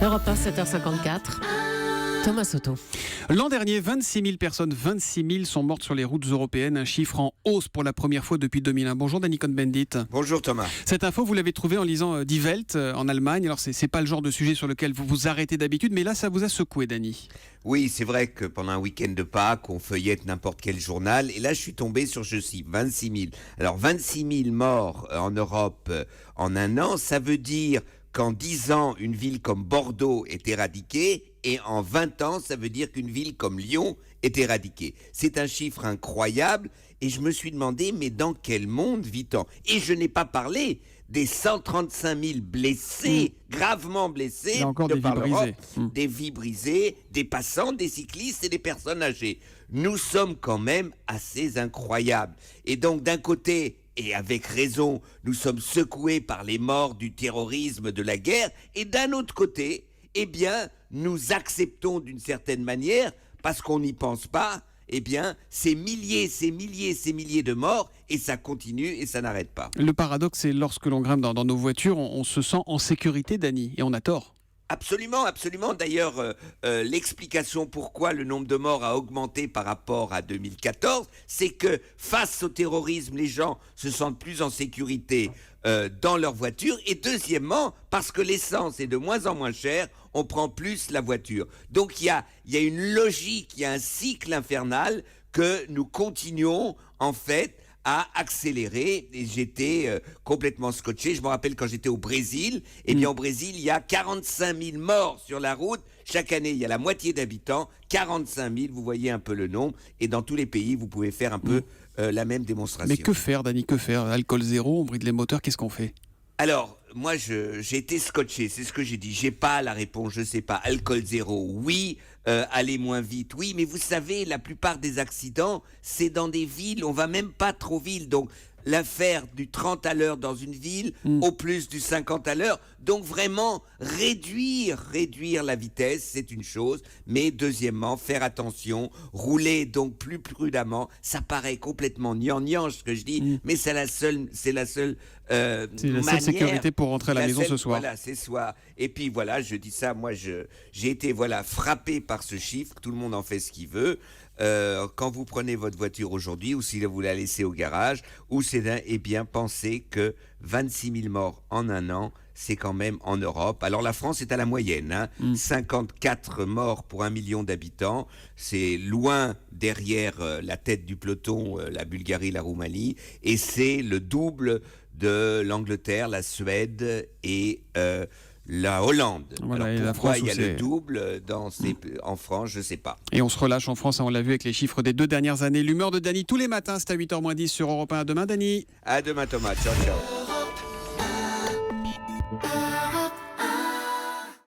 Europe 1, 7h54. Thomas Soto. L'an dernier, 26 000 personnes, 26 000 sont mortes sur les routes européennes, un chiffre en hausse pour la première fois depuis 2001. Bonjour Danny Cohn-Bendit. Bonjour Thomas. Cette info, vous l'avez trouvée en lisant Die Welt en Allemagne. Alors c'est pas le genre de sujet sur lequel vous vous arrêtez d'habitude, mais là ça vous a secoué, Danny. Oui, c'est vrai que pendant un week-end de Pâques, on feuillette n'importe quel journal, et là je suis tombé sur ceci, 26 000. Alors 26 000 morts en Europe en un an, ça veut dire qu'en 10 ans, une ville comme Bordeaux est éradiquée, et en 20 ans, ça veut dire qu'une ville comme Lyon est éradiquée. C'est un chiffre incroyable, et je me suis demandé, mais dans quel monde vit-on ? Et je n'ai pas parlé des 135 000 blessés, gravement blessés, Il y a encore de des par vies l'Europe, brisées. des vies brisées, des passants, des cyclistes et des personnes âgées. Nous sommes quand même assez incroyables. Et donc, d'un côté, et avec raison, nous sommes secoués par les morts du terrorisme, de la guerre, et d'un autre côté, eh bien, nous acceptons d'une certaine manière, parce qu'on n'y pense pas, eh bien, ces milliers de morts, et ça continue et ça n'arrête pas. Le paradoxe, c'est lorsque l'on grimpe dans nos voitures, on se sent en sécurité, Danny, et on a tort. Absolument, absolument. D'ailleurs, l'explication pourquoi le nombre de morts a augmenté par rapport à 2014, c'est que face au terrorisme, les gens se sentent plus en sécurité dans leur voiture. Et deuxièmement, parce que l'essence est de moins en moins chère, on prend plus la voiture. Donc il y a une logique, il y a un cycle infernal que nous continuons en fait à accélérer, et j'étais complètement scotché. Je me rappelle quand j'étais au Brésil, eh bien au Brésil, il y a 45 000 morts sur la route. Chaque année, il y a la moitié d'habitants, 45 000, vous voyez un peu le nombre. Et dans tous les pays, vous pouvez faire un peu la même démonstration. Mais que faire, Danny, que faire ? Alcool zéro, on bride les moteurs, qu'est-ce qu'on fait ? Alors, moi, j'ai été scotché, c'est ce que j'ai dit. J'ai pas la réponse, je sais pas. Alcool zéro, oui. Aller moins vite, oui. Mais vous savez, la plupart des accidents, c'est dans des villes, on va même pas trop vite. Donc, l'affaire du 30 à l'heure dans une ville, au plus du 50 à l'heure. Donc, vraiment, réduire la vitesse, c'est une chose. Mais deuxièmement, faire attention, rouler donc plus prudemment. Ça paraît complètement gnangnan ce que je dis, mais c'est la seule C'est la seule manière, sécurité pour rentrer à la maison ce soir. Voilà, c'est soir. Et puis voilà, je dis ça, moi j'ai été frappé par ce chiffre, tout le monde en fait ce qu'il veut. Quand vous prenez votre voiture aujourd'hui, ou si vous la laissez au garage, ou eh bien pensez que 26 000 morts en un an, c'est quand même en Europe. Alors la France est à la moyenne, 54 morts pour 1 million d'habitants. C'est loin derrière la tête du peloton, la Bulgarie, la Roumanie. Et c'est le double de l'Angleterre, la Suède et la Hollande. Voilà, alors et la pourquoi France, il y a c'est le double en France, je ne sais pas. Et on se relâche en France, on l'a vu avec les chiffres des 2 dernières années. L'humeur de Danny tous les matins, c'est à 8h moins 10 sur Europe 1. À demain, Danny. À demain Thomas, ciao ciao.